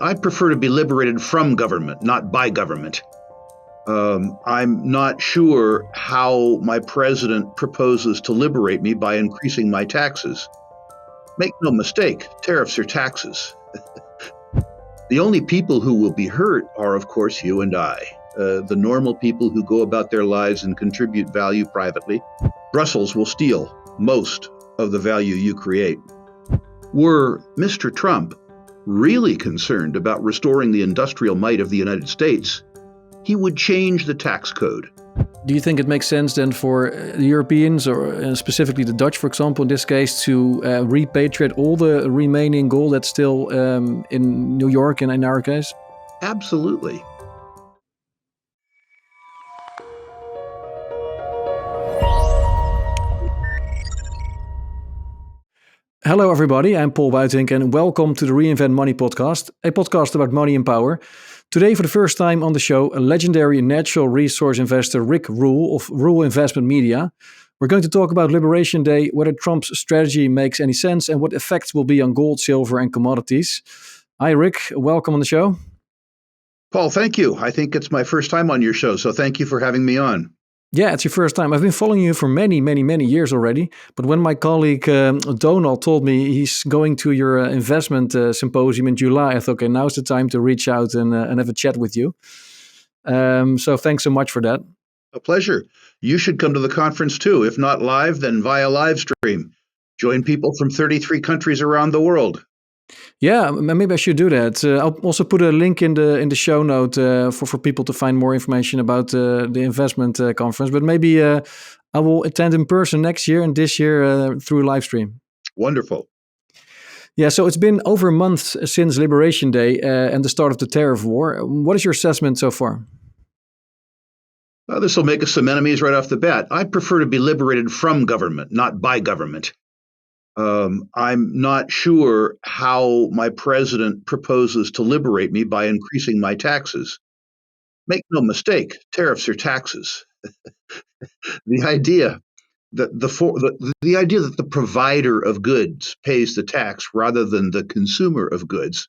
I prefer to be liberated from government, not by government. I'm not sure how my president proposes to liberate me by increasing my taxes. Make no mistake, tariffs are taxes. The only people who will be hurt are, of course, you and I, the normal people who go about their lives and contribute value privately. Brussels will steal most of the value you create. Were Mr. Trump really concerned about restoring the industrial might of the United States, he would change the tax code. Do you think it makes sense then for Europeans, or specifically the Dutch, for example, in this case, to repatriate all the remaining gold that's still in New York, and in our case? Absolutely. Hello, everybody. I'm Paul Buitink, and welcome to the Reinvent Money podcast, a podcast about money and power. Today, for the first time on the show, a legendary natural resource investor, Rick Rule of Rule Investment Media. We're going to talk about Liberation Day, whether Trump's strategy makes any sense, and what effects will be on gold, silver, and commodities. Hi, Rick. Welcome on the show. Paul, thank you. I think it's my first time on your show, so thank you for having me on. Yeah, it's your first time. I've been following you for many years already. But when my colleague Donald told me he's going to your investment symposium in July, I thought, okay, now's the time to reach out and have a chat with you. So thanks so much for that. A pleasure. You should come to the conference too. If not live, then via live stream. Join people from 33 countries around the world. Yeah, maybe I should do that. I'll also put a link in the show note for people to find more information about the investment conference. But maybe I will attend in person next year, and this year through live stream. Wonderful. Yeah, so it's been over a month since Liberation Day and the start of the tariff war. What is your assessment so far? Well, this will make us some enemies right off the bat. I prefer to be liberated from government, not by government. I'm not sure how my president proposes to liberate me by increasing my taxes. Make no mistake, tariffs are taxes. The idea that the idea that the provider of goods pays the tax rather than the consumer of goods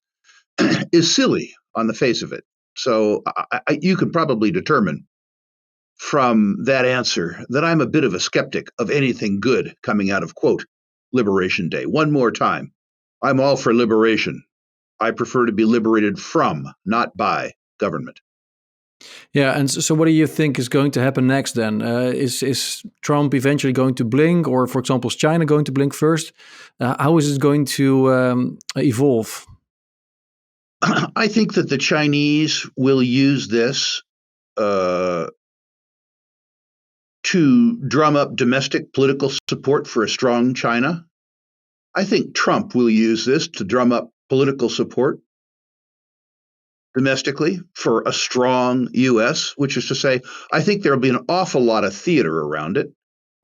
is silly on the face of it. So you can probably determine from that answer that I'm a bit of a skeptic of anything good coming out of, quote, Liberation Day. One more time. I'm all for liberation. I prefer to be liberated from, not by, government. Yeah, and so what do you think is going to happen next then? Is Trump eventually going to blink, or, for example, is China going to blink first? How is it going to evolve? I think that the Chinese will use this to drum up domestic political support for a strong China. I think Trump will use this to drum up political support domestically for a strong U.S., which is to say, I think there'll be an awful lot of theater around it.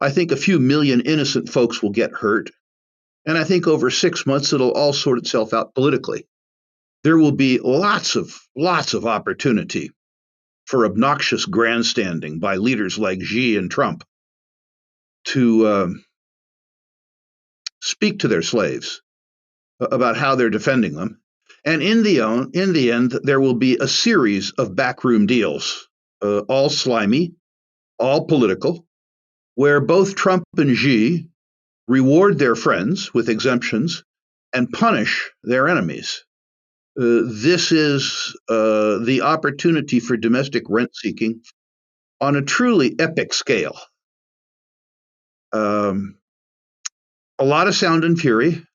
I think a few million innocent folks will get hurt. And I think over 6 months, it'll all sort itself out politically. There will be lots of opportunity for obnoxious grandstanding by leaders like Xi and Trump to speak to their slaves about how they're defending them. And in the end, there will be a series of backroom deals, all slimy, all political, where both Trump and Xi reward their friends with exemptions and punish their enemies. This is the opportunity for domestic rent seeking on a truly epic scale. A lot of sound and fury,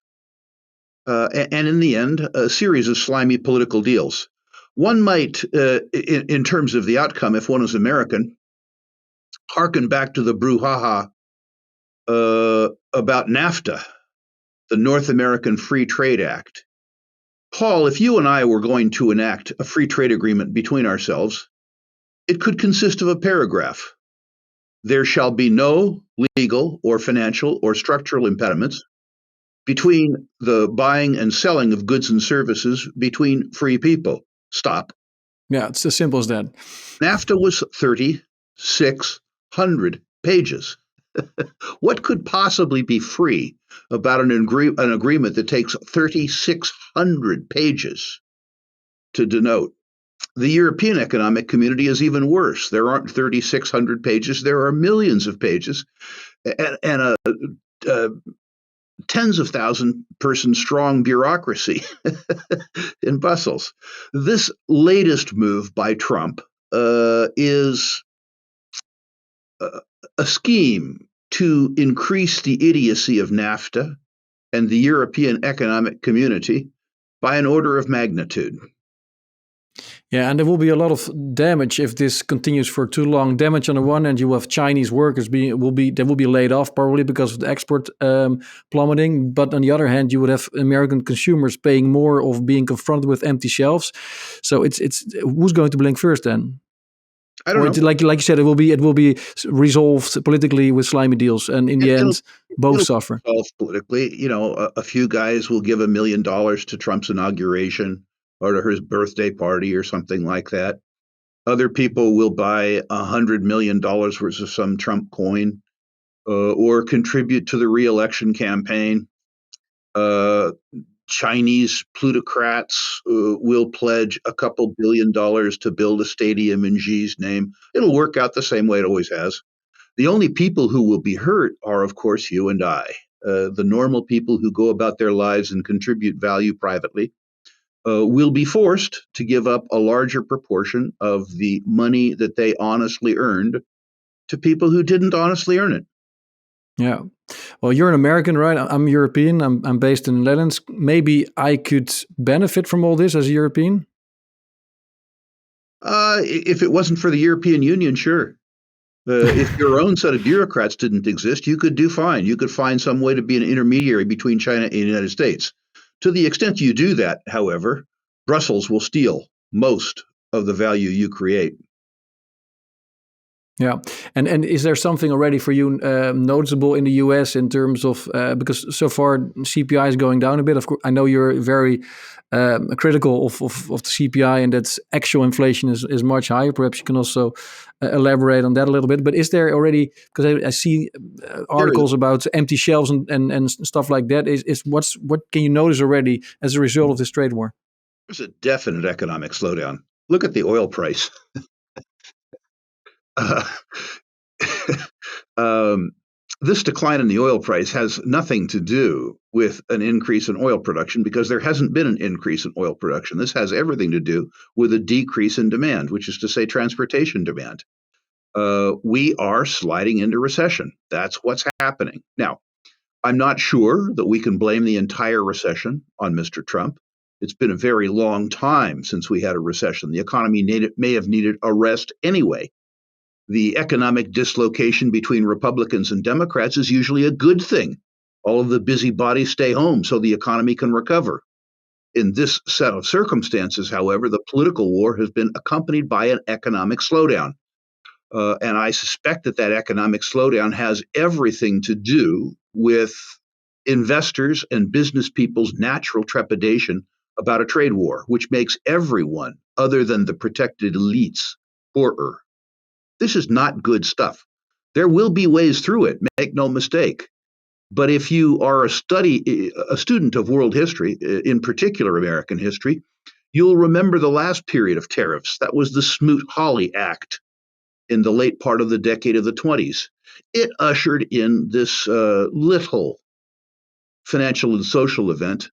and in the end, a series of slimy political deals. One might, in terms of the outcome, if one is American, harken back to the brouhaha about NAFTA, the North American Free Trade Act. Paul, if you and I were going to enact a free trade agreement between ourselves, it could consist of a paragraph. There shall be no legal or financial or structural impediments between the buying and selling of goods and services between free people. Stop. Yeah, it's as simple as that. NAFTA was 3,600 pages. What could possibly be free about an agreement that takes 3,600 pages? to denote. The European economic community is even worse. There aren't 3,600 pages, there are millions of pages, and a tens of thousand person strong bureaucracy in Brussels. This latest move by Trump is a scheme to increase the idiocy of NAFTA and the European Economic Community by an order of magnitude. Yeah, and there will be a lot of damage if this continues for too long. Damage on the one hand, you have Chinese workers they will be laid off probably because of the export plummeting. But on the other hand, you would have American consumers paying more of being confronted with empty shelves. So it's who's going to blink first then? I don't know. Like you said, it will be resolved politically with slimy deals, and in the end, both suffer. Politically, a few guys will give $1 million to Trump's inauguration or to his birthday party or something like that. Other people will buy $100 million worth of some Trump coin or contribute to the re-election campaign. Chinese plutocrats will pledge a couple $1 billion to build a stadium in Xi's name. It'll work out the same way it always has. The only people who will be hurt are, of course, you and I, the normal people who go about their lives and contribute value privately. Will be forced to give up a larger proportion of the money that they honestly earned to people who didn't honestly earn it. Yeah. Well, you're an American, right? I'm European. I'm based in the Netherlands. Maybe I could benefit from all this as a European? If it wasn't for the European Union, sure. If your own set of bureaucrats didn't exist, you could do fine. You could find some way to be an intermediary between China and the United States. To the extent you do that, however, Brussels will steal most of the value you create. Yeah, and is there something already for you noticeable in the US in terms of because so far CPI is going down a bit. Of course, I know you're very critical of the CPI and that actual inflation is much higher. Perhaps you can also elaborate on that a little bit. But is there already, because I see articles about empty shelves and stuff like that. What can you notice already as a result of this trade war? There's a definite economic slowdown. Look at the oil price. Uh, this decline in the oil price has nothing to do with an increase in oil production because there hasn't been an increase in oil production. This has everything to do with a decrease in demand, which is to say transportation demand. We are sliding into recession. That's what's happening. Now, I'm not sure that we can blame the entire recession on Mr. Trump. It's been a very long time since we had a recession. The economy may have needed a rest anyway. The economic dislocation between Republicans and Democrats is usually a good thing. All of the busybodies stay home so the economy can recover. In this set of circumstances, however, the political war has been accompanied by an economic slowdown. And I suspect that economic slowdown has everything to do with investors and business people's natural trepidation about a trade war, which makes everyone other than the protected elites poorer. This is not good stuff. There will be ways through it, make no mistake. But if you are a student of world history, in particular American history, you'll remember the last period of tariffs. That was the Smoot-Hawley Act in the late part of the decade of the 20s. It ushered in this little financial and social event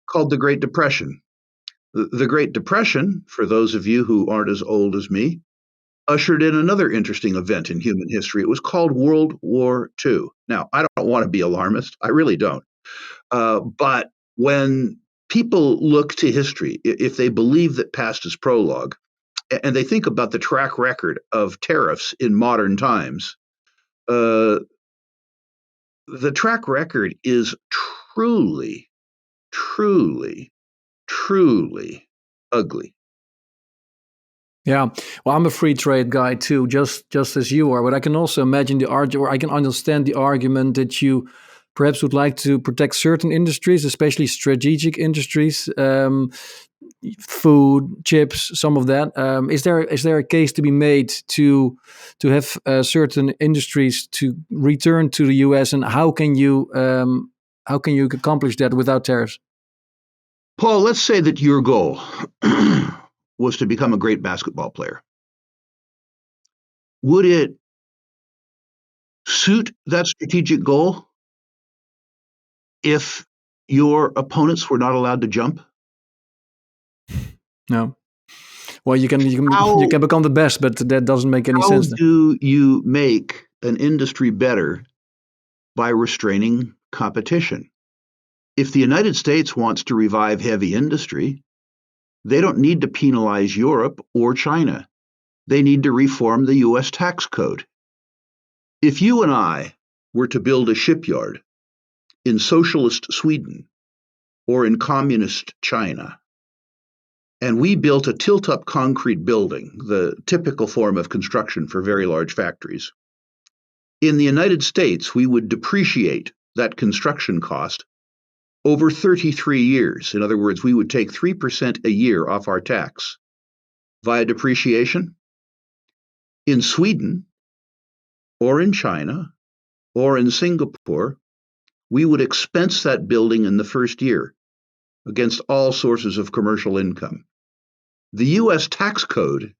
called the Great Depression. The Great Depression, for those of you who aren't as old as me, ushered in another interesting event in human history. It was called World War II. Now, I don't want to be alarmist. I really don't. But when people look to history, if they believe that past is prologue, and they think about the track record of tariffs in modern times, the track record is truly, truly, truly ugly. Yeah, well, I'm a free trade guy too, just as you are. But I can also imagine or I can understand the argument that you perhaps would like to protect certain industries, especially strategic industries, food, chips, some of that. Is there a case to be made to have certain industries to return to the U.S. and how can you accomplish that without tariffs? Paul, let's say that your goal was to become a great basketball player. Would it suit that strategic goal if your opponents were not allowed to jump? No. Well, you can How become the best, but that doesn't make any how sense then. do you make an industry better by restraining competition? If the United States wants to revive heavy industry, they don't need to penalize Europe or China. They need to reform the US tax code. If you and I were to build a shipyard in socialist Sweden or in communist China, and we built a tilt-up concrete building, the typical form of construction for very large factories, in the United States, we would depreciate that construction cost over 33 years. In other words, we would take 3% a year off our tax via depreciation. In Sweden, or in China, or in Singapore, we would expense that building in the first year against all sources of commercial income. The US tax code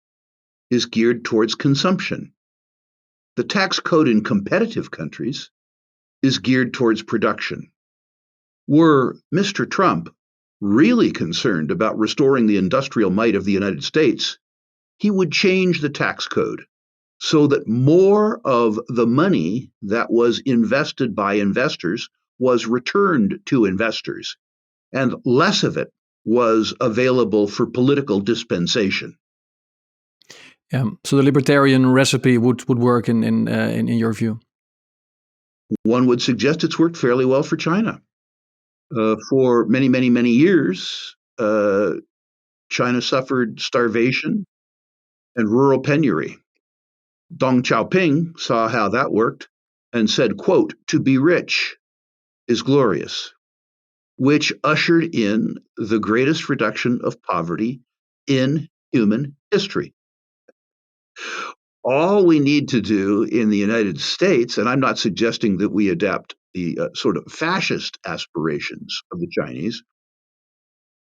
is geared towards consumption. The tax code in competitive countries is geared towards production. Were Mr. Trump really concerned about restoring the industrial might of the United States, he would change the tax code so that more of the money that was invested by investors was returned to investors, and less of it was available for political dispensation. Yeah. So the libertarian recipe would work in your view. One would suggest it's worked fairly well for China. For many, many, many years, China suffered starvation and rural penury. Deng Xiaoping saw how that worked and said, quote, "To be rich is glorious," which ushered in the greatest reduction of poverty in human history. All we need to do in the United States, and I'm not suggesting that we adapt the sort of fascist aspirations of the Chinese,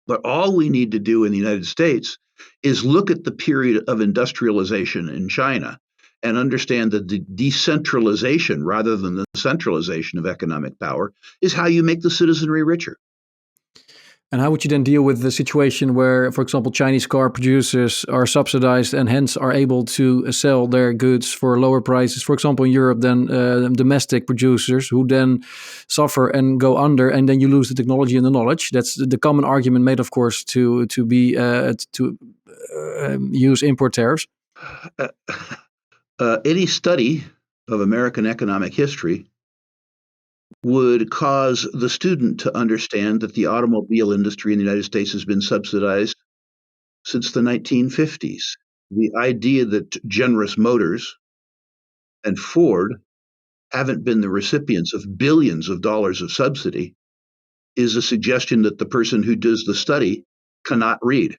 but all we need to do in the United States is look at the period of industrialization in China and understand that the decentralization rather than the centralization of economic power is how you make the citizenry richer. And how would you then deal with the situation where, for example, Chinese car producers are subsidized and hence are able to sell their goods for lower prices, for example, in Europe, than domestic producers who then suffer and go under, and then you lose the technology and the knowledge? That's the common argument made, of course, to use import tariffs. Any study of American economic history would cause the student to understand that the automobile industry in the United States has been subsidized since the 1950s. The idea that General Motors and Ford haven't been the recipients of billions of dollars of subsidy is a suggestion that the person who does the study cannot read.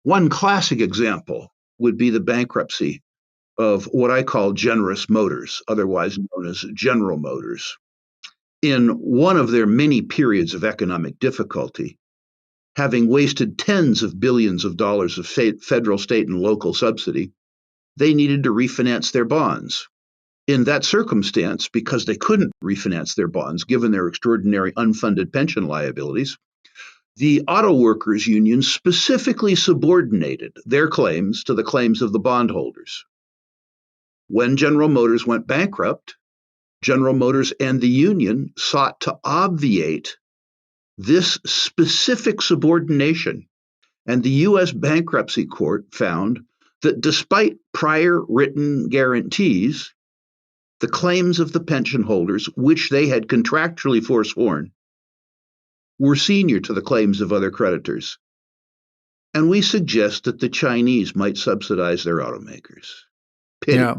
One classic example would be the bankruptcy of what I call General Motors, otherwise known as General Motors. In one of their many periods of economic difficulty, having wasted tens of billions of dollars of federal, state, and local subsidy, they needed to refinance their bonds. In that circumstance, because they couldn't refinance their bonds given their extraordinary unfunded pension liabilities, the auto workers union specifically subordinated their claims to the claims of the bondholders. When General Motors went bankrupt, General Motors and the union sought to obviate this specific subordination, and the U.S. bankruptcy court found that despite prior written guarantees, the claims of the pension holders, which they had contractually forsworn, were senior to the claims of other creditors. And we suggest that the Chinese might subsidize their automakers. Pity. Yeah.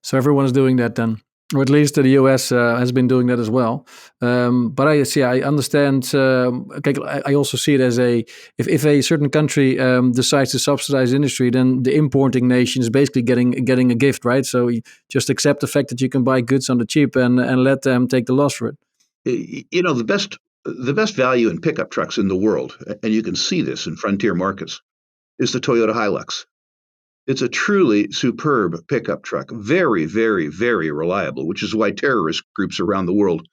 So everyone is doing that then, or at least the US has been doing that as well. But I understand. I also see it as if a certain country decides to subsidize industry, then the importing nation is basically getting a gift, right? So you just accept the fact that you can buy goods on the cheap and let them take the loss for it. You know, the best The best value in pickup trucks in the world, and you can see this in frontier markets, is the Toyota Hilux. It's a truly superb pickup truck, very, very, very reliable, which is why terrorist groups around the world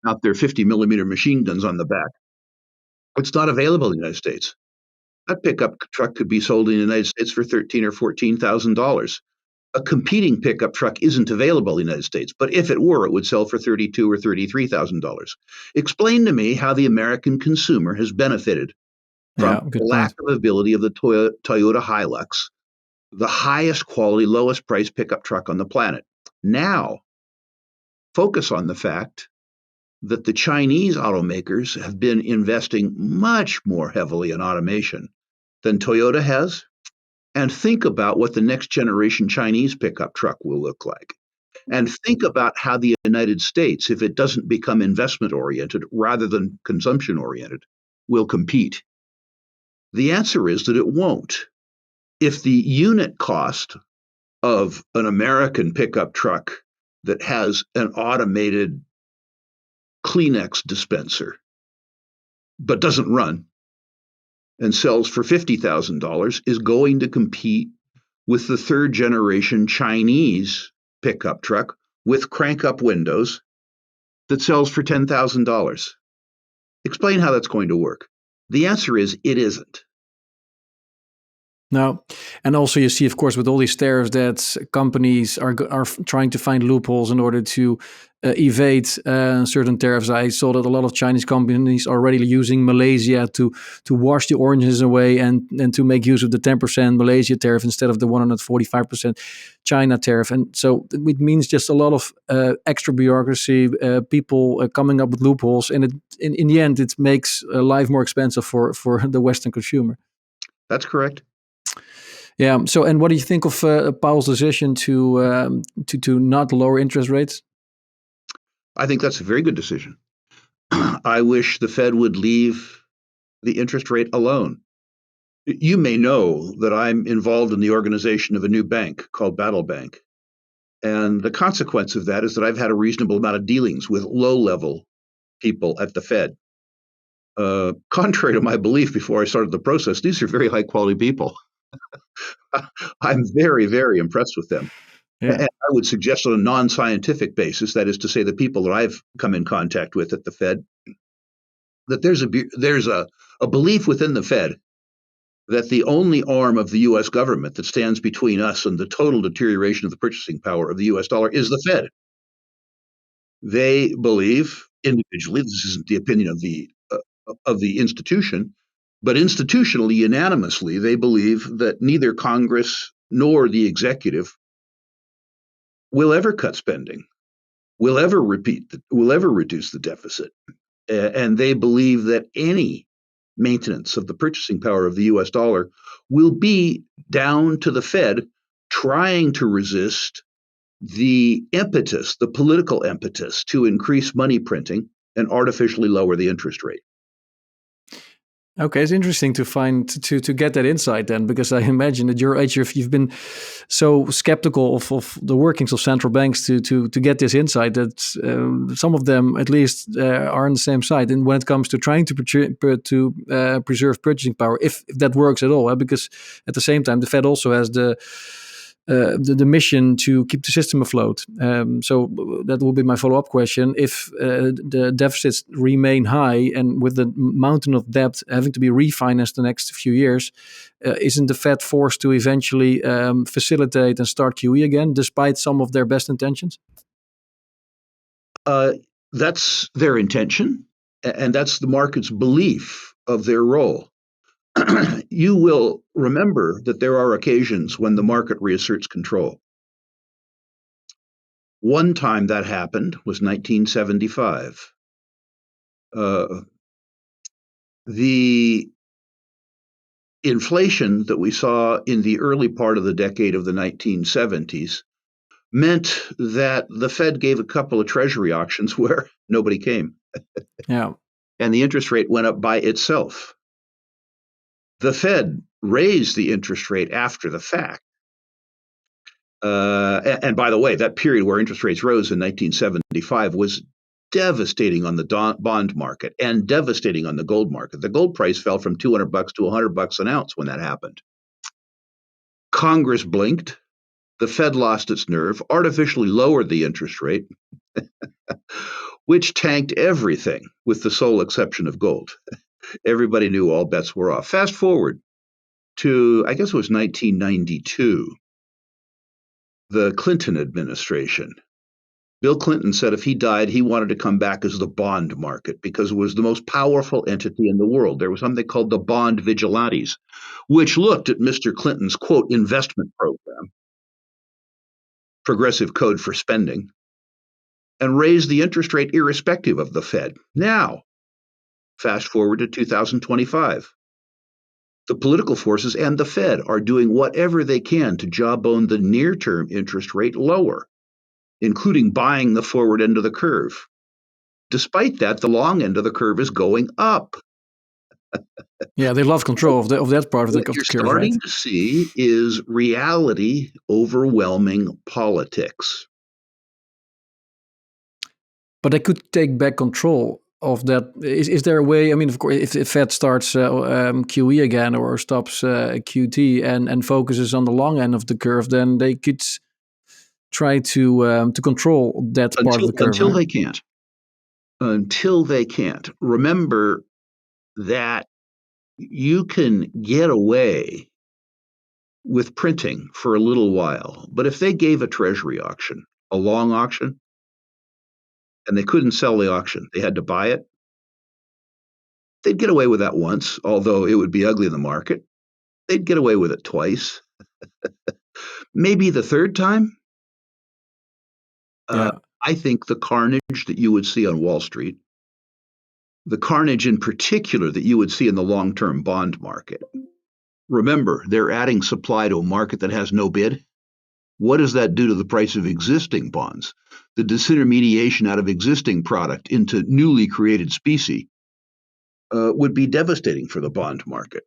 mount their 50 millimeter machine guns on the back. It's not available in the United States. That pickup truck could be sold in the United States for $13,000 or $14,000. A competing pickup truck isn't available in the United States, but if it were, it would sell for $32,000 or $33,000. Explain to me how the American consumer has benefited from Yeah, the good lack point. of ability of the Toyota Hilux, the highest quality, lowest price pickup truck on the planet. Now, focus on the fact that the Chinese automakers have been investing much more heavily in automation than Toyota has, and think about what the next generation Chinese pickup truck will look like. And think about how the United States, if it doesn't become investment oriented rather than consumption oriented, will compete. The answer is that it won't. If the unit cost of an American pickup truck that has an automated Kleenex dispenser but doesn't run and sells for $50,000 is going to compete with the third generation Chinese pickup truck with crank up windows that sells for $10,000. Explain how that's going to work. The answer is it isn't. No, and also you see, of course, with all these tariffs, that companies are trying to find loopholes in order to evade certain tariffs. I saw that a lot of Chinese companies are already using Malaysia to wash the oranges away and to make use of the 10% Malaysia tariff instead of the 145% China tariff. And so it means just a lot of extra bureaucracy, people coming up with loopholes, and in the end, it makes life more expensive for the Western consumer. That's correct. Yeah. So, and what do you think of Powell's decision to not lower interest rates? I think that's a very good decision. I wish the Fed would leave the interest rate alone. You may know that I'm involved in the organization of a new bank called Battle Bank. And the consequence of that is that I've had a reasonable amount of dealings with low level people at the Fed. Contrary to my belief before I started the process, these are very high quality people. I'm very, very impressed with them. And Yeah. I would suggest on a non scientific basis, that is to say, the people that I've come in contact with at the Fed, that there's a belief within the Fed that the only arm of the US government that stands between us and the total deterioration of the purchasing power of the US dollar is the Fed. They believe individually, this isn't the opinion of the institution, but institutionally, unanimously, they believe that neither Congress nor the executive will ever cut spending, will ever reduce the deficit. And they believe that any maintenance of the purchasing power of the US dollar will be down to the Fed trying to resist the impetus, the political impetus to increase money printing and artificially lower the interest rate. Okay, it's interesting to find to get that insight then, because I imagine at your age you've been so skeptical of the workings of central banks to get this insight that some of them at least are on the same side. And when it comes to trying to preserve purchasing power, if that works at all, because at the same time the Fed also has the mission to keep the system afloat. So that will be my follow-up question. If the deficits remain high and with the mountain of debt having to be refinanced the next few years, isn't the Fed forced to eventually facilitate and start QE again, despite some of their best intentions? Uh, that's their intention, and that's the market's belief of their role. You will remember that there are occasions when the market reasserts control. One time that happened was 1975. Uh, the inflation that we saw in the early part of the decade of the 1970s meant that the Fed gave a couple of treasury auctions where nobody came, Yeah. and the interest rate went up by itself. The Fed raised the interest rate after the fact. And by the way, that period where interest rates rose in 1975 was devastating on the bond market and devastating on the gold market. The gold price fell from $200 to $100 an ounce when that happened. Congress blinked. The Fed lost its nerve, artificially lowered the interest rate, which tanked everything with the sole exception of gold. Everybody knew all bets were off. Fast forward to, I guess it was 1992, the Clinton administration. Bill Clinton said if he died, he wanted to come back as the bond market because it was the most powerful entity in the world. There was something called the bond vigilantes, which looked at Mr. Clinton's, quote, investment program, progressive code for spending, and raised the interest rate irrespective of the Fed. Now, fast forward to 2025. The political forces and the Fed are doing whatever they can to jawbone the near-term interest rate lower, including buying the forward end of the curve. Despite that, the long end of the curve is going up. Yeah, they love control of that part of the What you're curve, starting right? to see is reality overwhelming politics. But they could take back control of that. Is there a way? I mean, of course, if the Fed starts QE again or stops QT and focuses on the long end of the curve, then they could try to control that part of the curve. Until Right? they can't. Until they can't. Remember that you can get away with printing for a little while, but if they gave a treasury auction, a long auction, and they couldn't sell the auction, they had to buy it, they'd get away with that once, although it would be ugly in the market. They'd get away with it twice. Maybe the third time. Yeah. I think the carnage that you would see on Wall Street, the carnage in particular that you would see in the long-term bond market. Remember, they're adding supply to a market that has no bid. What does that do to the price of existing bonds? The disintermediation out of existing product into newly created specie would be devastating for the bond market.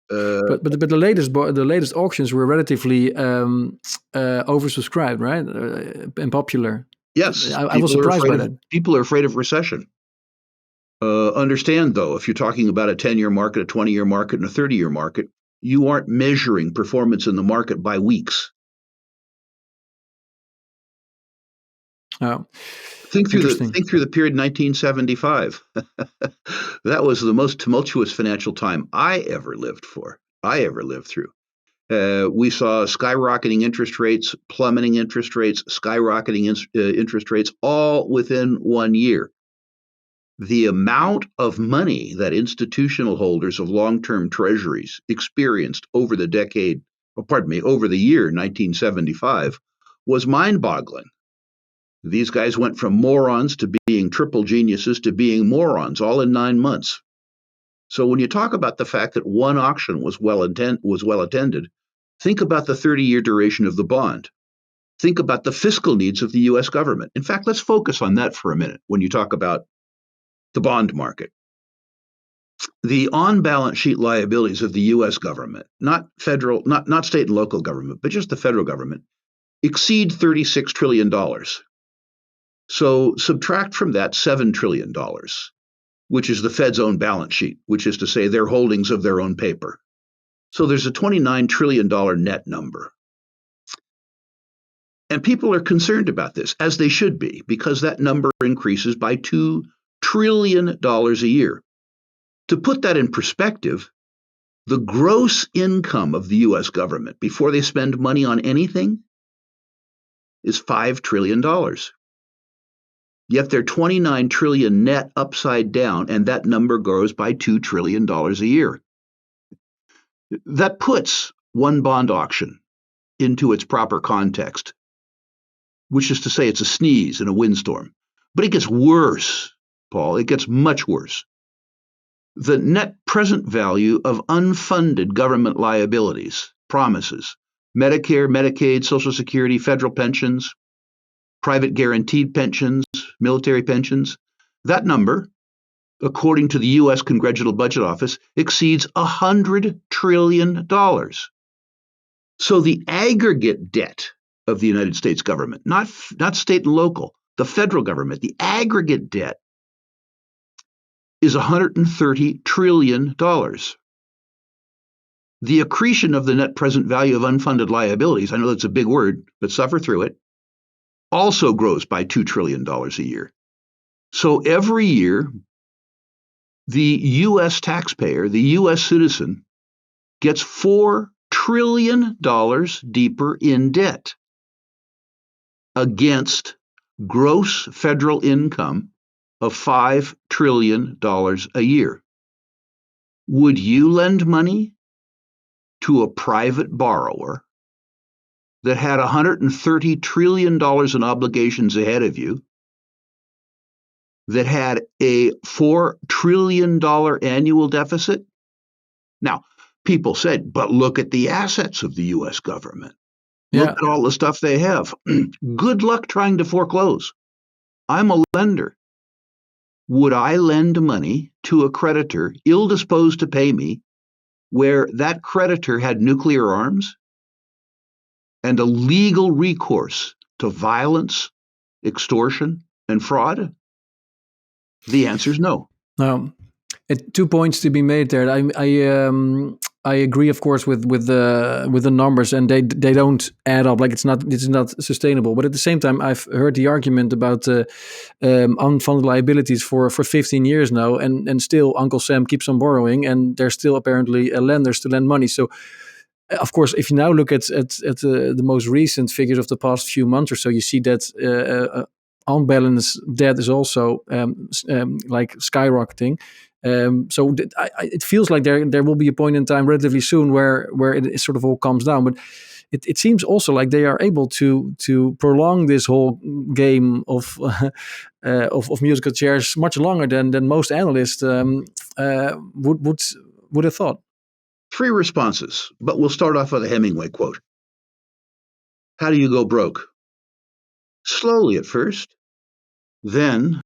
But the latest auctions were relatively oversubscribed, right? And popular. Yes, I was surprised by that. People are afraid of recession. Understand, though, if you're talking about a 10-year market, a 20-year market, and a 30-year market, you aren't measuring performance in the market by weeks. Oh, Think through the period 1975. That was the most tumultuous financial time I ever lived through. We saw skyrocketing interest rates, plummeting interest rates, skyrocketing interest rates, all within 1 year. The amount of money that institutional holders of long-term treasuries experienced over the year 1975 was mind-boggling. These guys went from morons to being triple geniuses to being morons, all in 9 months. So when you talk about the fact that one auction was well attended, think about the 30-year duration of the bond. Think about the fiscal needs of the U.S. government. In fact, let's focus on that for a minute when you talk about the bond market. The on-balance sheet liabilities of the U.S. government, not federal, not state and local government, but just the federal government, exceed $36 trillion. So subtract from that $7 trillion, which is the Fed's own balance sheet, which is to say their holdings of their own paper. So there's a $29 trillion net number. And people are concerned about this, as they should be, because that number increases by $2 trillion a year. To put that in perspective, the gross income of the U.S. government before they spend money on anything is $5 trillion. Yet they're 29 trillion net upside down, and that number grows by $2 trillion a year. That puts one bond auction into its proper context, which is to say it's a sneeze in a windstorm. But it gets worse, Paul. It gets much worse. The net present value of unfunded government liabilities, promises, Medicare, Medicaid, Social Security, federal pensions, private guaranteed pensions, military pensions, that number, according to the U.S. Congressional Budget Office, exceeds $100 trillion. So the aggregate debt of the United States government, not state and local, the federal government, the aggregate debt is $130 trillion. The accretion of the net present value of unfunded liabilities, I know that's a big word, but suffer through it, also grows by $2 trillion a year. So every year, the U.S. taxpayer, the U.S. citizen, gets $4 trillion deeper in debt against gross federal income of $5 trillion a year. Would you lend money to a private borrower that had $130 trillion in obligations ahead of you, that had a $4 trillion annual deficit? Now, people said, but look at the assets of the U.S. government. Look at all the stuff they have. Good luck trying to foreclose. I'm a lender. Would I lend money to a creditor ill-disposed to pay me where that creditor had nuclear arms and a legal recourse to violence, extortion, and fraud? The answer is no. Now, 2 points to be made there. I agree, of course, with the numbers, and they don't add up. Like it's not sustainable. But at the same time, I've heard the argument about unfunded liabilities for 15 years now, and still Uncle Sam keeps on borrowing, and there's still apparently lenders to lend money. So, of course, if you now look at the most recent figures of the past few months or so, you see that unbalanced debt is also like skyrocketing. So it feels like there will be a point in time relatively soon where it sort of all comes down. But it seems also like they are able to prolong this whole game of musical chairs much longer than most analysts would have thought. 3 responses, but we'll start off with a Hemingway quote. How do you go broke? Slowly at first, then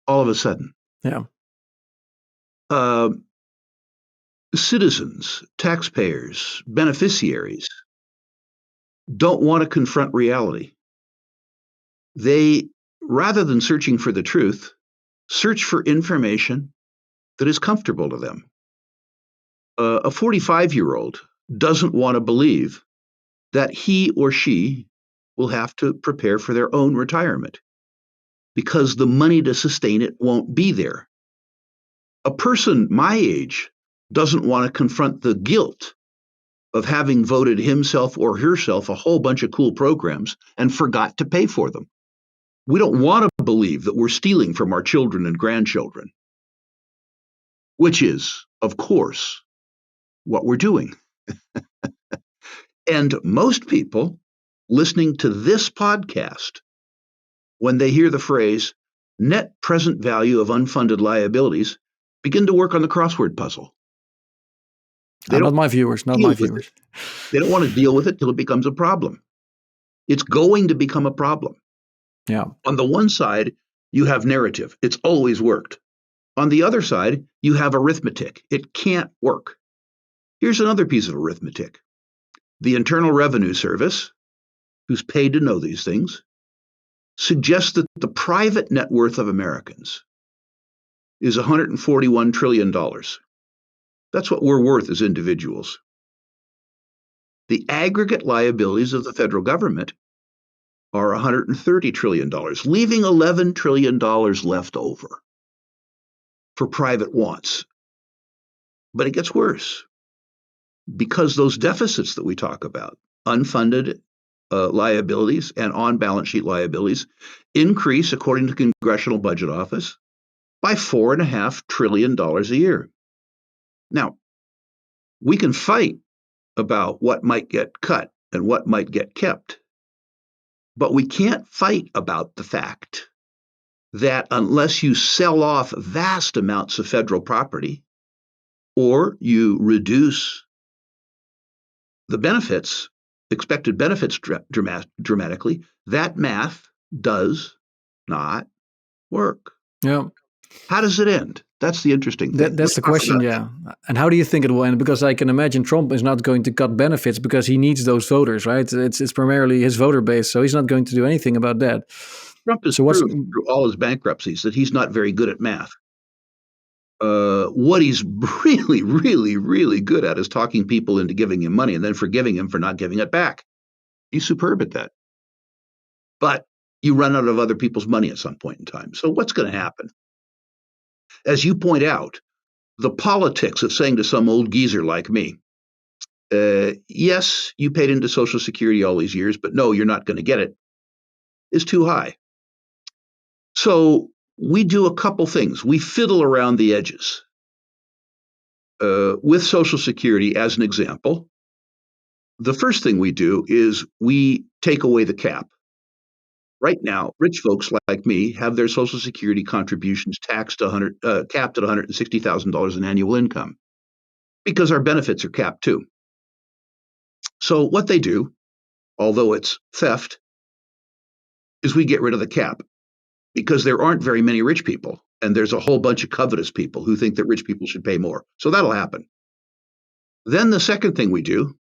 all of a sudden. Yeah. Citizens, taxpayers, beneficiaries don't want to confront reality. They, rather than searching for the truth, search for information that is comfortable to them. A 45-year-old doesn't want to believe that he or she will have to prepare for their own retirement because the money to sustain it won't be there. A person my age doesn't want to confront the guilt of having voted himself or herself a whole bunch of cool programs and forgot to pay for them. We don't want to believe that we're stealing from our children and grandchildren, which is, of course, what we're doing. And most people listening to this podcast, when they hear the phrase net present value of unfunded liabilities, begin to work on the crossword puzzle. Not my viewers. They don't want to deal with it till it becomes a problem. It's going to become a problem. Yeah. On the one side, you have narrative. It's always worked. On the other side, you have arithmetic. It can't work. Here's another piece of arithmetic. The Internal Revenue Service, who's paid to know these things, suggests that the private net worth of Americans is $141 trillion. That's what we're worth as individuals. The aggregate liabilities of the federal government are $130 trillion, leaving $11 trillion left over for private wants. But it gets worse because those deficits that we talk about, unfunded liabilities and on-balance sheet liabilities, increase, according to the Congressional Budget Office, by $4.5 trillion a year. Now, we can fight about what might get cut and what might get kept, but we can't fight about the fact that unless you sell off vast amounts of federal property or you reduce the benefits, expected benefits dramatically, that math does not work. Yeah. How does it end? That's the interesting thing. That's the question, yeah. And how do you think it will end? Because I can imagine Trump is not going to cut benefits because he needs those voters, right? It's primarily his voter base, so he's not going to do anything about that. Trump has So what's proved through all his bankruptcies that he's not very good at math. What he's really, really, really good at is talking people into giving him money and then forgiving him for not giving it back. He's superb at that. But you run out of other people's money at some point in time. So what's going to happen? As you point out, the politics of saying to some old geezer like me, yes, you paid into Social Security all these years, but no, you're not going to get it, is too high. So we do a couple things. We fiddle around the edges. With Social Security, as an example, the first thing we do is we take away the cap. Right now, rich folks like me have their Social Security contributions capped at $160,000 in annual income because our benefits are capped too. So what they do, although it's theft, is we get rid of the cap because there aren't very many rich people. And there's a whole bunch of covetous people who think that rich people should pay more. So that'll happen. Then the second thing we do,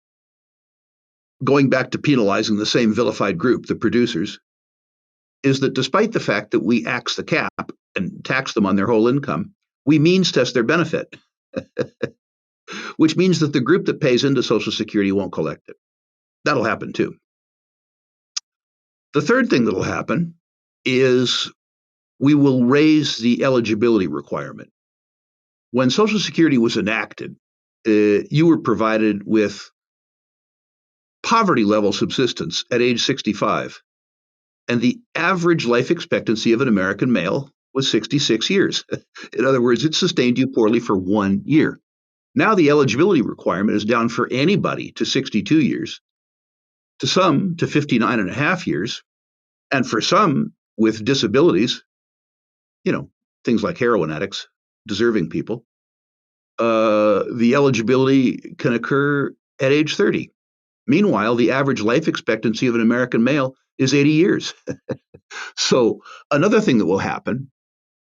going back to penalizing the same vilified group, the producers, is that despite the fact that we axe the cap and tax them on their whole income, we means test their benefit, which means that the group that pays into Social Security won't collect it. That'll happen too. The third thing that'll happen is we will raise the eligibility requirement. When Social Security was enacted, you were provided with poverty level subsistence at age 65. And the average life expectancy of an American male was 66 years. In other words, it sustained you poorly for 1 year. Now the eligibility requirement is down for anybody to 62 years, to some to 59 and a half years, and for some with disabilities, things like heroin addicts, deserving people, the eligibility can occur at age 30. Meanwhile, the average life expectancy of an American male is 80 years. So another thing that will happen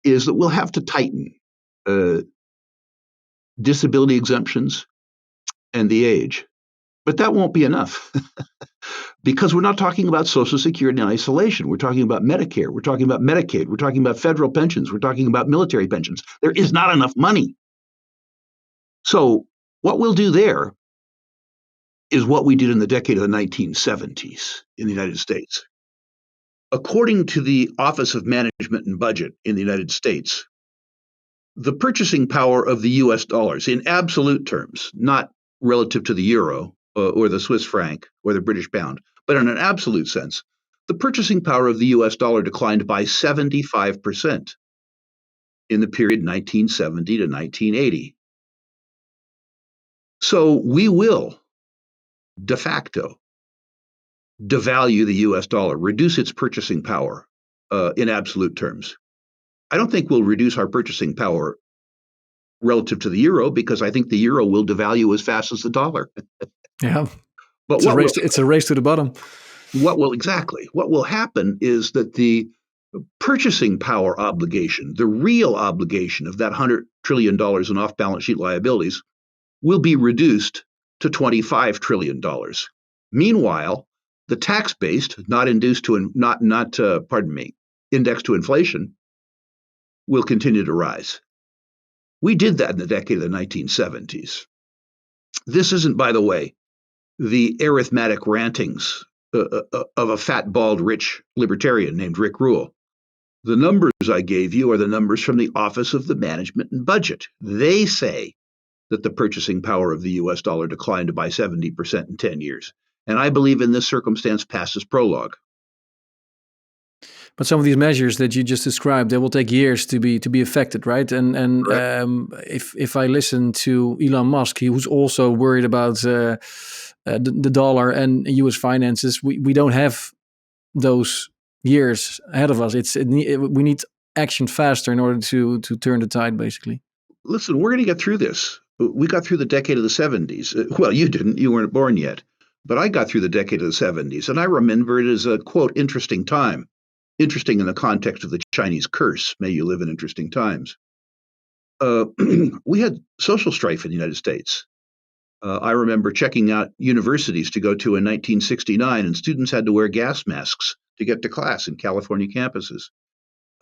is that we'll have to tighten disability exemptions and the age. But that won't be enough because we're not talking about Social Security in isolation. We're talking about Medicare. We're talking about Medicaid. We're talking about federal pensions. We're talking about military pensions. There is not enough money. So what we'll do there is what we did in the decade of the 1970s in the United States. According to the Office of Management and Budget in the United States, the purchasing power of the US dollars in absolute terms, not relative to the euro or the Swiss franc or the British pound, but in an absolute sense, the purchasing power of the US dollar declined by 75% in the period 1970 to 1980. So we will de facto devalue the US dollar, reduce its purchasing power in absolute terms. I don't think we'll reduce our purchasing power relative to the euro because I think the euro will devalue as fast as the dollar. Yeah, But it's a race to the bottom. What will happen is that the purchasing power obligation, the real obligation of that $100 trillion in off-balance sheet liabilities, will be reduced to $25 trillion. Meanwhile, the tax-based, indexed to inflation, will continue to rise. We did that in the decade of the 1970s. This isn't, by the way, the arithmetic rantings of a fat, bald, rich libertarian named Rick Rule. The numbers I gave you are the numbers from the Office of the Management and Budget. They say that the purchasing power of the US dollar declined by 70% in 10 years. And I believe in this circumstance passes prologue. But some of these measures that you just described, they will take years to be affected, right? And if I listen to Elon Musk, who's also worried about the dollar and U.S. finances, we don't have those years ahead of us. We need action faster in order to turn the tide, basically. Listen, we're going to get through this. We got through the decade of the 70s. Well, you didn't. You weren't born yet. But I got through the decade of the 70s, and I remember it as a, quote, interesting time. Interesting in the context of the Chinese curse, may you live in interesting times. We had social strife in the United States. I remember checking out universities to go to in 1969, and students had to wear gas masks to get to class in California campuses.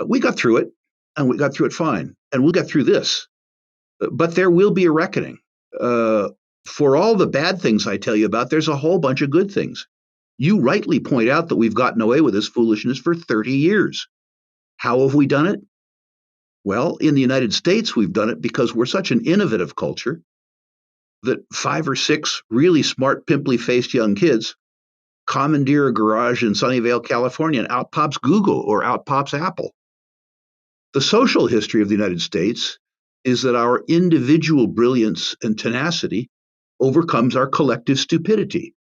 We got through it, and we got through it fine, and we'll get through this. But there will be a reckoning. For all the bad things I tell you about, there's a whole bunch of good things. You rightly point out that we've gotten away with this foolishness for 30 years. How have we done it? Well, in the United States, we've done it because we're such an innovative culture that 5 or 6 really smart, pimply-faced young kids commandeer a garage in Sunnyvale, California, and out pops Google or out pops Apple. The social history of the United States is that our individual brilliance and tenacity overcomes our collective stupidity.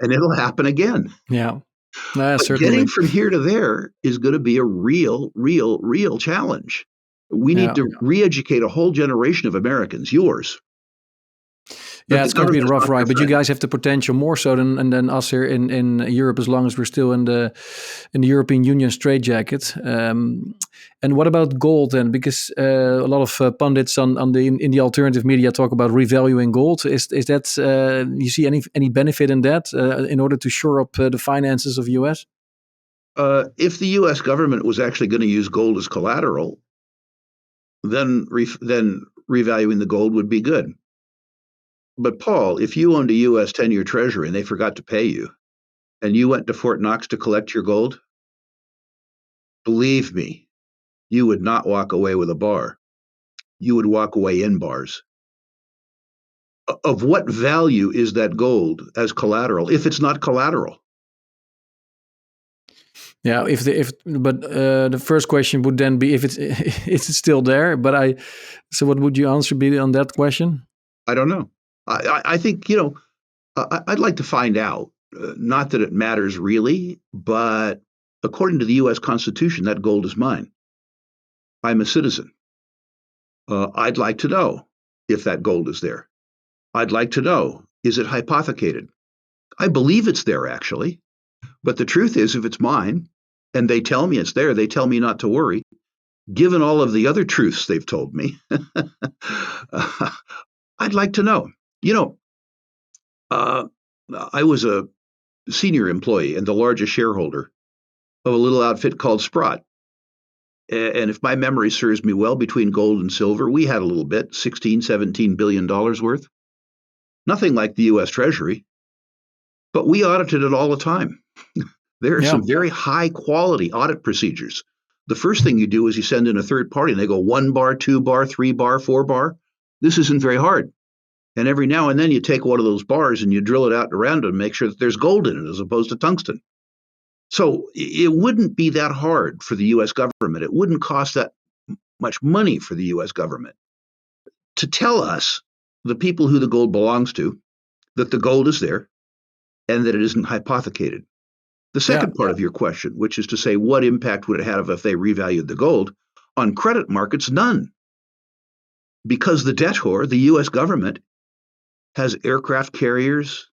And it'll happen again. Yeah, But certainly. getting from here to there is going to be a real challenge. We need Yeah. to re-educate a whole generation of Americans, yours. Yeah, it's going to be a rough ride, but you guys have the potential more so than us here in Europe, as long as we're still in the European Union straitjacket. And what about gold then? Because a lot of pundits in the alternative media talk about revaluing gold. Is that you see any benefit in that in order to shore up the finances of the US? If the U.S. government was actually going to use gold as collateral, then revaluing the gold would be good. But Paul, if you owned a U.S. 10-year treasury and they forgot to pay you, and you went to Fort Knox to collect your gold, believe me, you would not walk away with a bar. You would walk away in bars. Of what value is that gold as collateral if it's not collateral? Yeah, but the first question would then be if it's still there. But so what would your answer be on that question? I don't know. I think I'd like to find out. Not that it matters really, but according to the U.S. Constitution, that gold is mine. I'm a citizen. I'd like to know if that gold is there. I'd like to know, is it hypothecated? I believe it's there, actually. But the truth is, if it's mine and they tell me it's there, they tell me not to worry. Given all of the other truths they've told me, I'd like to know. I was a senior employee and the largest shareholder of a little outfit called Sprott. And if my memory serves me well, between gold and silver, we had a little bit, $16-17 billion worth. Nothing like the U.S. Treasury, but we audited it all the time. There are some very high quality audit procedures. The first thing you do is you send in a third party and they go 1 bar, 2 bar, 3 bar, 4 bar. This isn't very hard. And every now and then you take one of those bars and you drill it out around it and make sure that there's gold in it as opposed to tungsten. So it wouldn't be that hard for the U.S. government. It wouldn't cost that much money for the U.S. government to tell us, the people who the gold belongs to, that the gold is there and that it isn't hypothecated. The second part of your question, which is to say, what impact would it have if they revalued the gold? On credit markets, none. Because the debtor, the U.S. government, has aircraft carriers,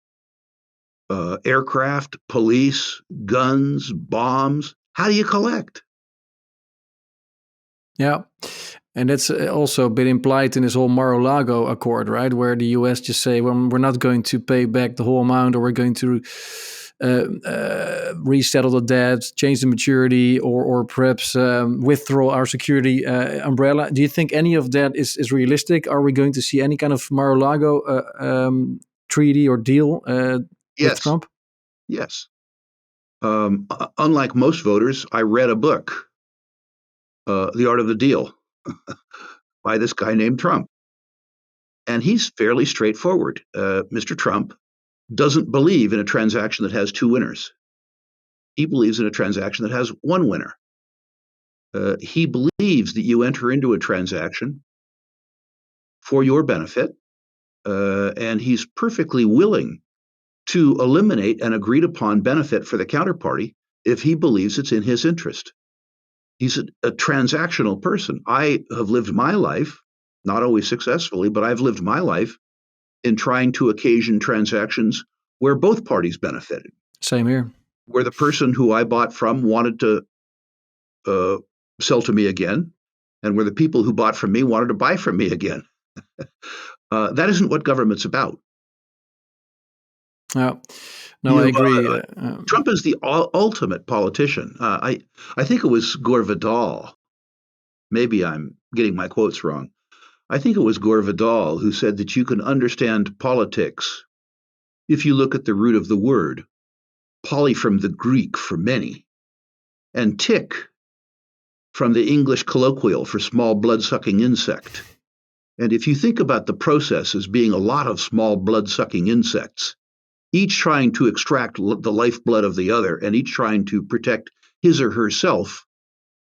aircraft, police, guns, bombs. How do you collect? Yeah. And that's also been implied in this whole Mar-a-Lago accord, right? Where the US just say, well, we're not going to pay back the whole amount, or we're going to resettle the debt, change the maturity, or perhaps withdraw our security umbrella. Do you think any of that is realistic? Are we going to see any kind of Mar-a-Lago treaty or deal with Trump? Yes. Unlike most voters, I read a book, The Art of the Deal, by this guy named Trump. And he's fairly straightforward. Mr. Trump doesn't believe in a transaction that has 2 winners. He believes in a transaction that has 1 winner. He believes that you enter into a transaction for your benefit, and he's perfectly willing to eliminate an agreed upon benefit for the counterparty if he believes it's in his interest. He's a transactional person. I have lived my life, not always successfully, but I've lived my life in trying to occasion transactions where both parties benefited. Same here. Where the person who I bought from wanted to sell to me again, and where the people who bought from me wanted to buy from me again. That isn't what government's about. Yeah. No, I You, agree. Trump is the ultimate politician. I think it was Gore Vidal. Maybe I'm getting my quotes wrong. I think it was Gore Vidal who said that you can understand politics if you look at the root of the word, poly from the Greek for many, and tick from the English colloquial for small blood-sucking insect. And if you think about the process as being a lot of small blood-sucking insects, each trying to extract the lifeblood of the other and each trying to protect his or herself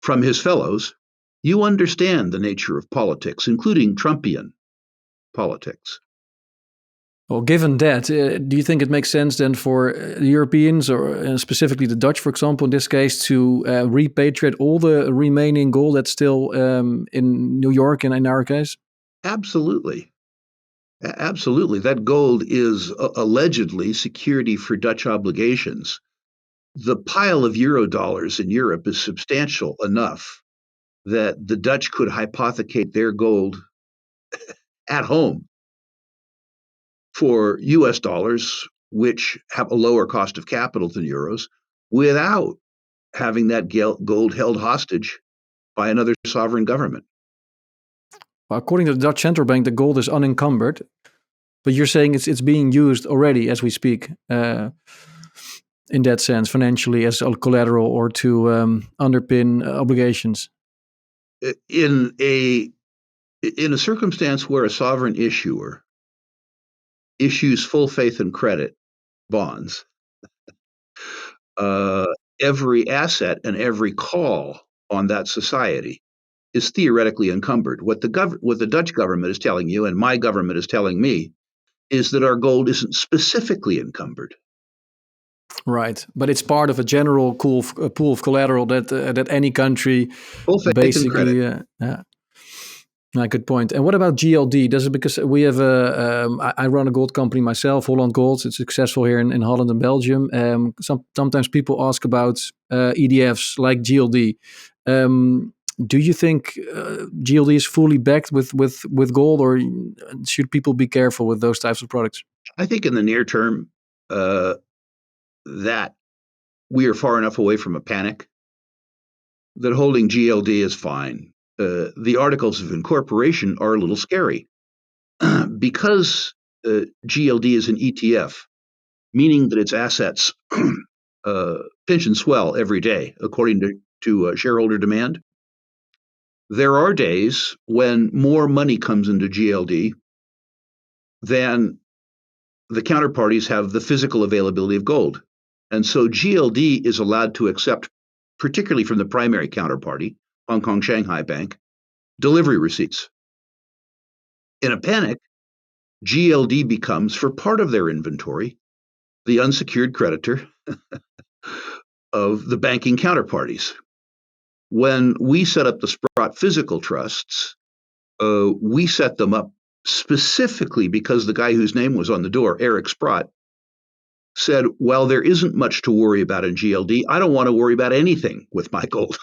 from his fellows, you understand the nature of politics, including Trumpian politics. Well, given that, do you think it makes sense then for the Europeans, or specifically the Dutch, for example, in this case, to repatriate all the remaining gold that's still in New York, and in our case? Absolutely. Absolutely. That gold is allegedly security for Dutch obligations. The pile of euro dollars in Europe is substantial enough that the Dutch could hypothecate their gold at home for US dollars, which have a lower cost of capital than euros, without having that gold held hostage by another sovereign government. Well, according to the Dutch central bank, the gold is unencumbered, but you're saying it's being used already as we speak, in that sense, financially as a collateral or to underpin obligations. In a circumstance where a sovereign issuer issues full faith and credit bonds, uh, every asset and every call on that society is theoretically encumbered. What the Dutch government is telling you, and my government is telling me, is that our gold isn't specifically encumbered. Right, but it's part of a general pool of collateral that any country Full faith and credit. basically. Yeah. Good point. And what about GLD? Does it, because we have I run a gold company myself, Holland Gold. It's successful here in Holland and Belgium. Sometimes people ask about EDFs like GLD. Do you think GLD is fully backed with gold, or should people be careful with those types of products? I think in the near term, that we are far enough away from a panic that holding GLD is fine. The articles of incorporation are a little scary because GLD is an ETF, meaning that its assets pinch and swell every day according to shareholder demand. There are days when more money comes into GLD than the counterparties have the physical availability of gold. And so GLD is allowed to accept, particularly from the primary counterparty, Hong Kong Shanghai Bank, delivery receipts. In a panic, GLD becomes, for part of their inventory, the unsecured creditor of the banking counterparties. When we set up the Sprott physical trusts, we set them up specifically because the guy whose name was on the door, Eric Sprott, said, well, there isn't much to worry about in GLD. I don't want to worry about anything with my gold.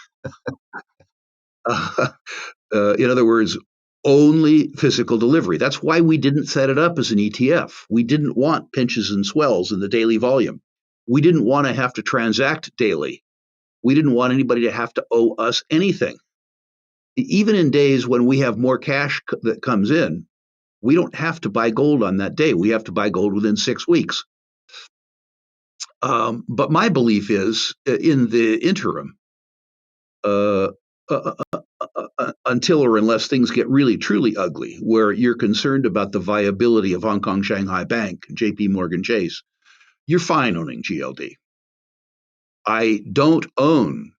In other words, only physical delivery. That's why we didn't set it up as an ETF. We didn't want pinches and swells in the daily volume. We didn't want to have to transact daily. We didn't want anybody to have to owe us anything. Even in days when we have more cash that comes in, we don't have to buy gold on that day. We have to buy gold within 6 weeks. But my belief is, in the interim, until or unless things get really truly ugly, where you're concerned about the viability of Hong Kong Shanghai Bank, JP Morgan Chase, you're fine owning GLD. I don't own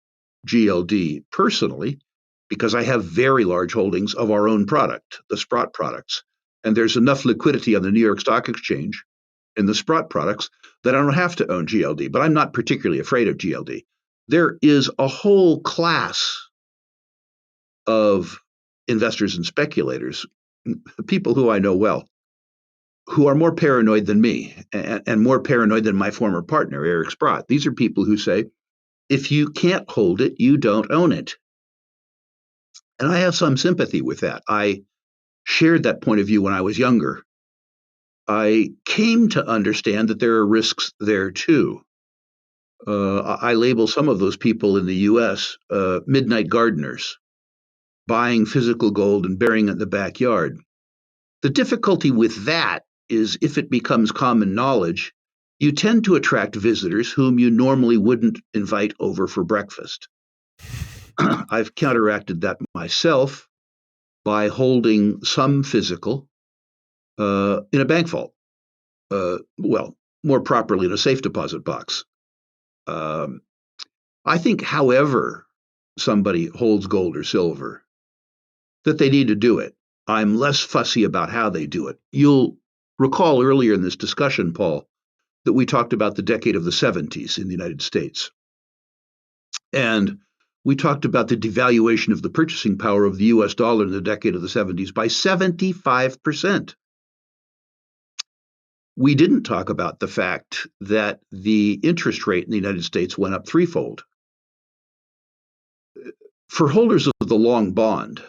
GLD personally because I have very large holdings of our own product, the Sprott products. And there's enough liquidity on the New York Stock Exchange in the Sprott products that I don't have to own GLD, but I'm not particularly afraid of GLD. There is a whole class of investors and speculators, people who I know well, who are more paranoid than me and more paranoid than my former partner, Eric Sprott. These are people who say, if you can't hold it, you don't own it. And I have some sympathy with that. I shared that point of view when I was younger. I came to understand that there are risks there too. I label some of those people in the US midnight gardeners, buying physical gold and burying it in the backyard. The difficulty with that is if it becomes common knowledge, you tend to attract visitors whom you normally wouldn't invite over for breakfast. I've counteracted that myself by holding some physical in a bank vault. Well, more properly in a safe deposit box. I think, however, somebody holds gold or silver, that they need to do it. I'm less fussy about how they do it. You'll recall earlier in this discussion, Paul, that we talked about the decade of the 70s in the United States. And we talked about the devaluation of the purchasing power of the US dollar in the decade of the 70s by 75%. We didn't talk about the fact that the interest rate in the United States went up threefold. For holders of the long bond,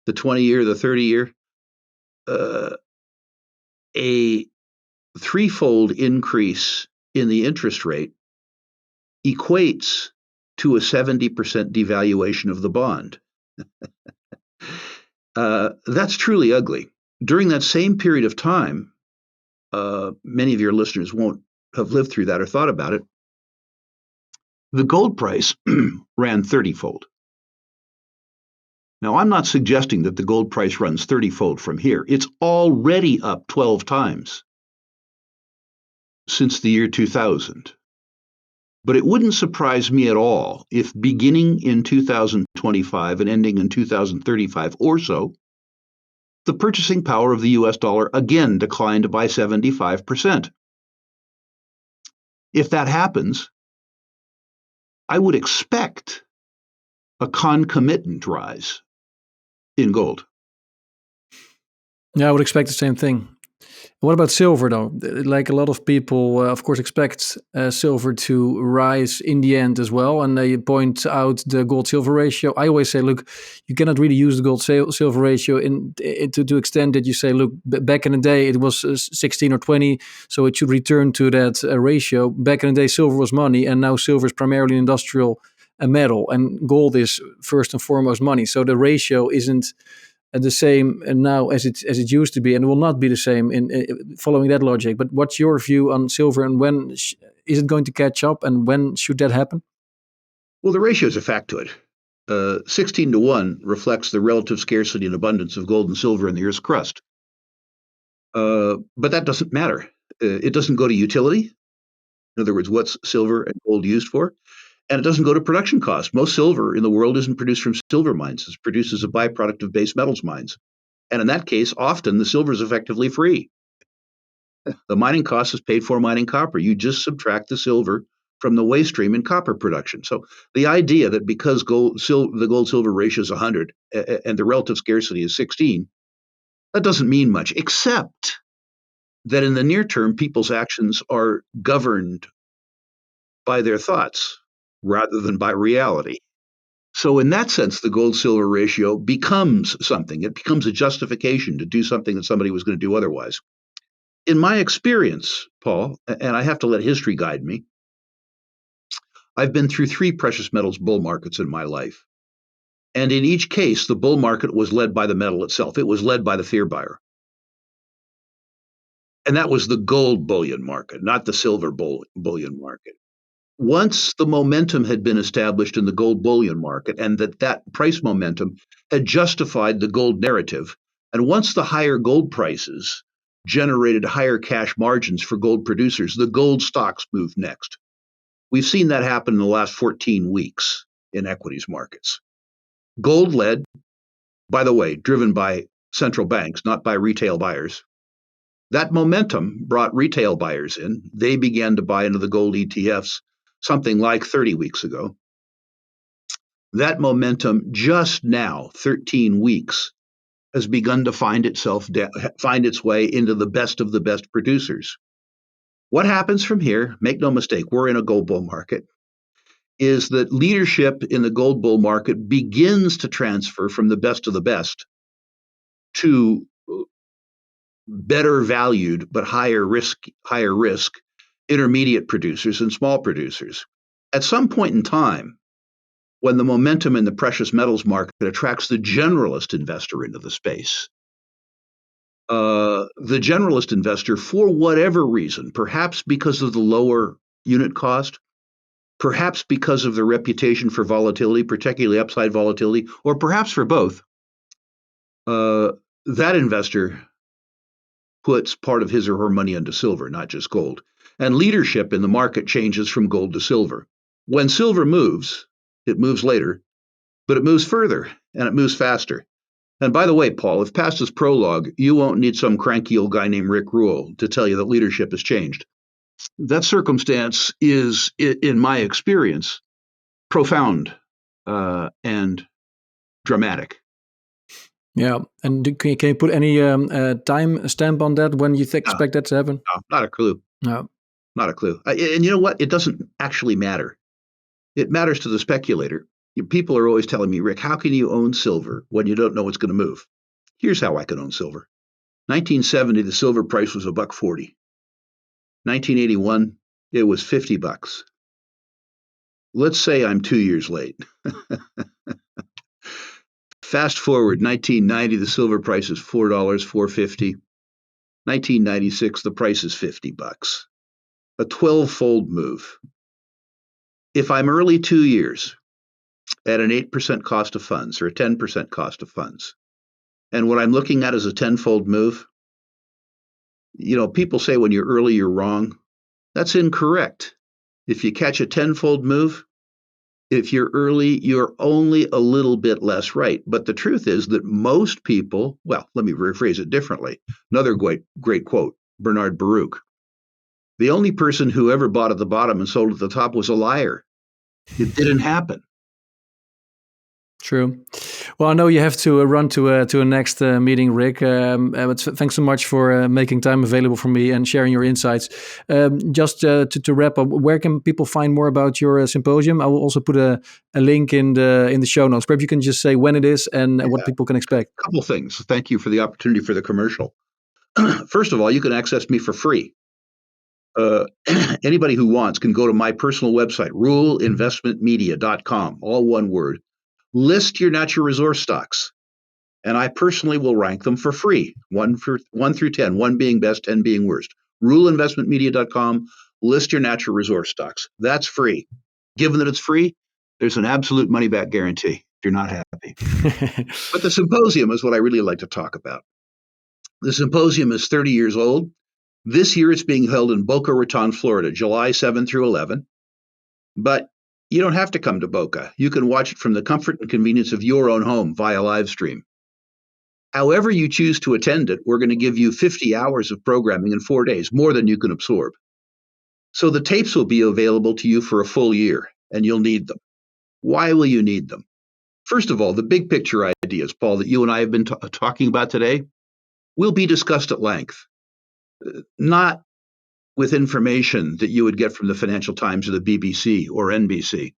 the 20-year, the 30-year, a threefold increase in the interest rate equates to a 70% devaluation of the bond. That's truly ugly. During that same period of time, many of your listeners won't have lived through that or thought about it. The gold price ran 30-fold. Now, I'm not suggesting that the gold price runs 30-fold from here. It's already up 12 times since the year 2000. But it wouldn't surprise me at all if beginning in 2025 and ending in 2035 or so, the purchasing power of the US dollar again declined by 75%. If that happens, I would expect a concomitant rise in gold. Yeah, I would expect the same thing. What about silver, though? Like a lot of people, of course, expect silver to rise in the end as well. And they point out the gold-silver ratio. I always say, look, you cannot really use the gold-silver ratio to extent that you say, look, back in the day, it was 16 or 20, so it should return to that ratio. Back in the day, silver was money, and now silver is primarily an industrial metal, and gold is first and foremost money. So the ratio isn't the same now as it used to be, and it will not be the same in following that logic. But what's your view on silver, and when is it going to catch up, and when should that happen? Well, the ratio is a factoid. 16 to 1 reflects the relative scarcity and abundance of gold and silver in the Earth's crust. But that doesn't matter. It doesn't go to utility. In other words, what's silver and gold used for? And it doesn't go to production costs. Most silver in the world isn't produced from silver mines. It's produced as a byproduct of base metals mines. And in that case, often the silver is effectively free. The mining cost is paid for mining copper. You just subtract the silver from the waste stream in copper production. So the idea that because the gold-silver ratio is 100 and the relative scarcity is 16, that doesn't mean much, except that in the near term, people's actions are governed by their thoughts rather than by reality. So in that sense, the gold-silver ratio becomes something. It becomes a justification to do something that somebody was going to do otherwise. In my experience, Paul, and I have to let history guide me, I've been through 3 precious metals bull markets in my life. And in each case, the bull market was led by the metal itself. It was led by the fear buyer. And that was the gold bullion market, not the silver bullion market. Once the momentum had been established in the gold bullion market and that price momentum had justified the gold narrative, and once the higher gold prices generated higher cash margins for gold producers, the gold stocks moved next. We've seen that happen in the last 14 weeks in equities markets. Gold led, by the way, driven by central banks, not by retail buyers. That momentum brought retail buyers in. They began to buy into the gold ETFs something like 30 weeks ago. That momentum just now, 13 weeks, has begun to find its way into the best of the best producers. What happens from here, make no mistake, we're in a gold bull market, is that leadership in the gold bull market begins to transfer from the best of the best to better valued but higher risk intermediate producers and small producers. At some point in time, when the momentum in the precious metals market attracts the generalist investor into the space, the generalist investor, for whatever reason, perhaps because of the lower unit cost, perhaps because of the reputation for volatility, particularly upside volatility, or perhaps for both, that investor puts part of his or her money into silver, not just gold. And leadership in the market changes from gold to silver. When silver moves, it moves later, but it moves further and it moves faster. And by the way, Paul, if past is prologue, you won't need some cranky old guy named Rick Rule to tell you that leadership has changed. That circumstance is, in my experience, profound and dramatic. Yeah, and can you put any time stamp on that when you expect that to happen? No, not a clue. No. Not a clue. And you know what? It doesn't actually matter. It matters to the speculator. People are always telling me, Rick, how can you own silver when you don't know what's going to move? Here's how I can own silver. 1970, the silver price was $1.40. 1981, it was $50. Let's say I'm 2 years late. Fast forward, 1990, the silver price is $4, $4.50. 1996, the price is $50. A 12-fold move. If I'm early 2 years at an 8% cost of funds or a 10% cost of funds, and what I'm looking at is a 10-fold move, people say when you're early, you're wrong. That's incorrect. If you catch a 10-fold move, if you're early, you're only a little bit less right. But the truth is that most people, well, let me rephrase it differently. Another great quote, Bernard Baruch. The only person who ever bought at the bottom and sold at the top was a liar. It didn't happen. True. Well, I know you have to run to a next meeting, Rick. But thanks so much for making time available for me and sharing your insights. Just to wrap up, where can people find more about your symposium? I will also put a link in the show notes. Perhaps you can just say when it is and what people can expect. A couple things. Thank you for the opportunity for the commercial. First of all, you can access me for free. Anybody who wants can go to my personal website, ruleinvestmentmedia.com, all one word. List your natural resource stocks, and I personally will rank them for free, 1 through 10, 1 being best, 10 being worst. Ruleinvestmentmedia.com, list your natural resource stocks. That's free. Given that it's free, there's an absolute money-back guarantee if you're not happy. But the symposium is what I really like to talk about. The symposium is 30 years old. This year it's being held in Boca Raton, Florida, July 7 through 11. But you don't have to come to Boca. You can watch it from the comfort and convenience of your own home via live stream. However you choose to attend it, we're going to give you 50 hours of programming in 4 days, more than you can absorb. So the tapes will be available to you for a full year, and you'll need them. Why will you need them? First of all, the big picture ideas, Paul, that you and I have been talking about today will be discussed at length, not with information that you would get from the Financial Times or the BBC or NBC,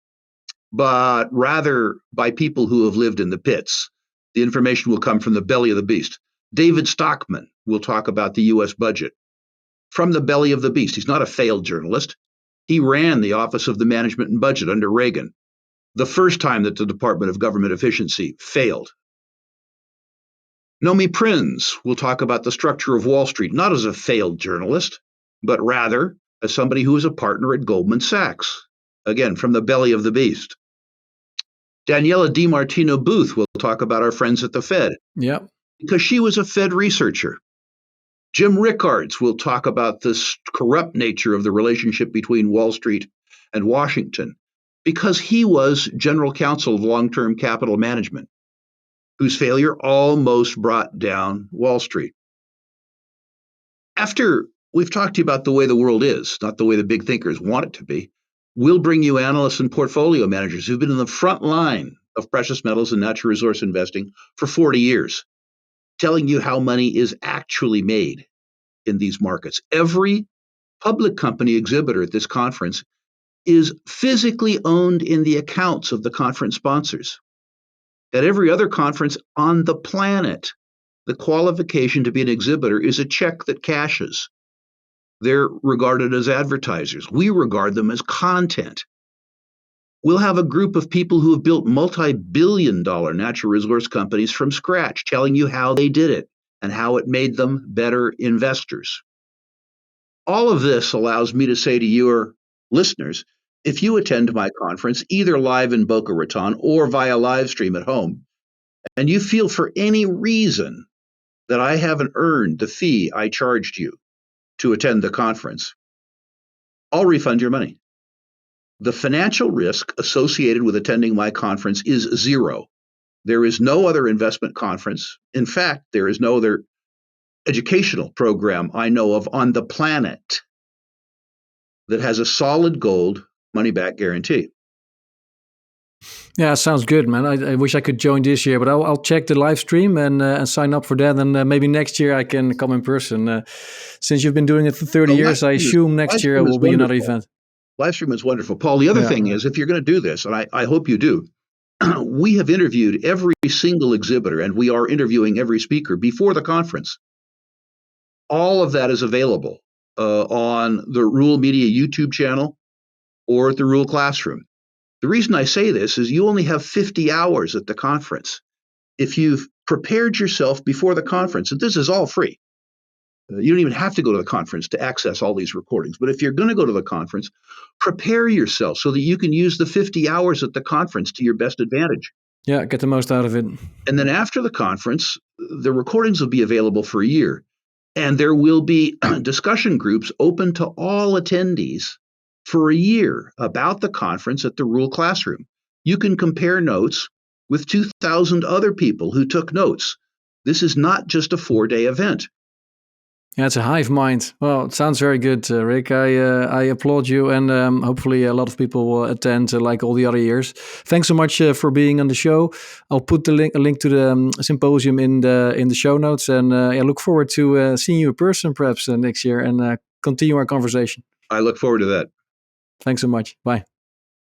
but rather by people who have lived in the pits. The information will come from the belly of the beast. David Stockman will talk about the U.S. budget from the belly of the beast. He's not a failed journalist. He ran the Office of the Management and Budget under Reagan, the first time that the Department of Government Efficiency failed. Nomi Prinz will talk about the structure of Wall Street, not as a failed journalist, but rather as somebody who is a partner at Goldman Sachs, again, from the belly of the beast. Daniela DiMartino Booth will talk about our friends at the Fed, because she was a Fed researcher. Jim Rickards will talk about this corrupt nature of the relationship between Wall Street and Washington, because he was general counsel of long-term capital management, whose failure almost brought down Wall Street. After we've talked to you about the way the world is, not the way the big thinkers want it to be, we'll bring you analysts and portfolio managers who've been in the front line of precious metals and natural resource investing for 40 years, telling you how money is actually made in these markets. Every public company exhibitor at this conference is physically owned in the accounts of the conference sponsors. At every other conference on the planet, The qualification to be an exhibitor is a check that cashes. They're regarded as advertisers. We regard them as content. We'll have a group of people who have built multi-billion-dollar natural resource companies from scratch, telling you how they did it and how it made them better investors. All of this allows me to say to your listeners, if you attend my conference, either live in Boca Raton or via live stream at home, and you feel for any reason that I haven't earned the fee I charged you to attend the conference, I'll refund your money. The financial risk associated with attending my conference is zero. There is no other investment conference. In fact, there is no other educational program I know of on the planet that has a solid gold money back guarantee. Yeah, sounds good, man. I wish I could join this year, but I'll check the live stream and sign up for that. And maybe next year I can come in person. Since you've been doing it for 30 years, I assume next year will be another event. Live stream is wonderful. Paul, the other thing is, if you're going to do this, and I hope you do, we have interviewed every single exhibitor, and we are interviewing every speaker before the conference. All of that is available on the Rural Media YouTube channel or at the Rural Classroom. The reason I say this is you only have 50 hours at the conference. If you've prepared yourself before the conference, and this is all free, you don't even have to go to the conference to access all these recordings. But if you're going to go to the conference, prepare yourself so that you can use the 50 hours at the conference to your best advantage. Yeah, get the most out of it. And then after the conference, the recordings will be available for a year. And there will be discussion groups open to all attendees for a year about the conference at the Rural Classroom. You can compare notes with 2,000 other people who took notes. This is not just a 4-day event. Yeah, it's a hive mind. Well, it sounds very good, Rick. I applaud you, and hopefully a lot of people will attend like all the other years. Thanks so much for being on the show. I'll put a link to the symposium in the show notes, and I look forward to seeing you in person perhaps next year and continue our conversation. I look forward to that. Thanks so much. Bye.